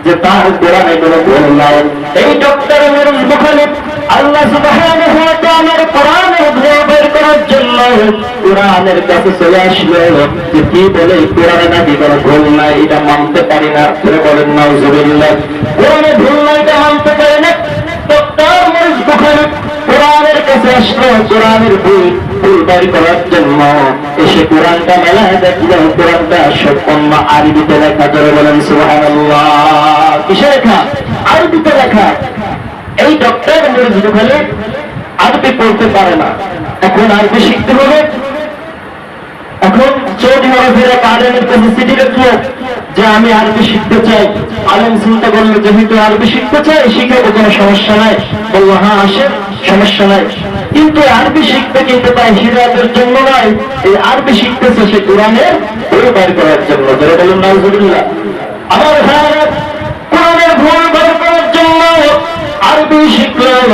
যে তার কোরআনে কোনো ভুল নাই। এই ডক্টর মিরুল বুখারী আল্লাহ সুবহানাহু ওয়া তাআলার কোরআনের ভুল বের করার জন্য কোরআনের কাছে চলে আসলো যে কি বলে কোরআনে নাকি কোনো ভুল নাই, এটা মানতে পারি না। বলেন নাউজুবিল্লাহ। কোরআনে ভুল নাই এটা মানতে পারি না। ডক্টর মিরুল বুখারী কোরআনের কাছে আসলো কোরআনের ভুল বের করার জন্য। এসে কোরআনটা মেলায় দেখলো কোরআনটা সম্পূর্ণ আরবিতে লেখা। ধরে বলেন সুবহানাল্লাহ। কিসে লেখা? আরবিতে লেখা। এই ডক্টর মিরুল বুখারী আরবি পড়তে পারে না, এখন আরবি শিখতে হবে। এখন সৌদি আরবের এক আলেমের কাছে চিঠি লিখলো যে আমি আরবি শিখতে চাই। আলেম চিন্তা করলো যেহেতু আরবি শিখতে চাই শিখাবো, কোনো সমস্যা নাই। বললো হ্যাঁ আসেন, সমস্যা নাই। কিন্তু আরবি শিখতে কিন্তু তাই হিদায়াতের জন্য নয়, এই আরবি শিখতেছে সে কোরআনের ভুল বের করার জন্য। যারা বলুন নাউজুবিল্লাহ। আমার ভাইরা কোরআনের ভুল বের করার জন্য আরবি শিখলাম।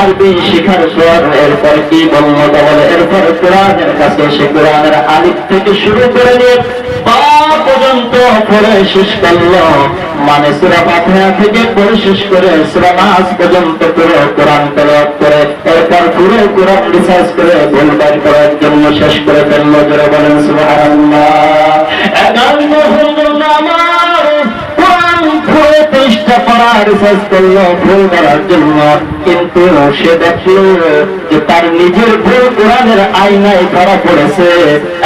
আরবি শিখার পর এরপর কি বললো বলে, এরপর কোরআনের কাছে সে কোরআনের আলিফ থেকে শুরু করে নিয়ে পা পর্যন্ত পড়ে শেষ করলো। মানে সূরা ফাতিহা থেকে পড়ে শেষ করে সূরা নাস পর্যন্ত পুরো কোরআন তেলাওয়াত করে এরপর পুরো কোরআন রিসার্চ করে ভুল বের করার জন্য শেষ করে ফেললো। যারা বলেন সুবহানাল্লাহ। একান্ন ঘন্টা আমার কোরআন পুরো পৃষ্ঠা পড়া রিসার্চ করলো ভুল করার জন্য, কিন্তু সে দেখলো যে তার নিজের ভুল কোরআনের আয়নায় ধরা পড়েছে।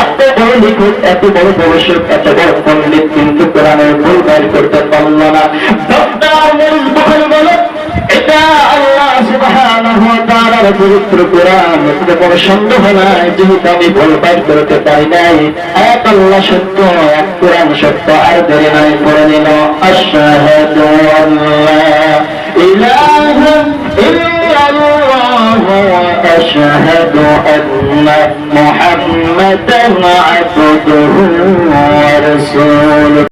এত বড় লিখুক, এত বড় গবেষক, এত বড় পণ্ডিত, কিন্তু কোরআনের ভুল বের করতে পারল না। ডক্টর মিরুল বুখারী বলে এটা আল্লাহ সুবহানাহু ওয়া তাআলার পবিত্র কোরআন, এতে কোনো সন্দেহ নাই। যেহেতু আমি ভুল বের করতে পারি নাই, এক আল্লাহ সত্য, এক কোরআন সত্য। আর দেরি নাই, পড়ে নিল আশহাদু আল্লা ইলাহা ইল্লাল্লাহ ওয়া আশহাদু আন্না মুহাম্মাদান আবদুহু ওয়া রাসূলুহু।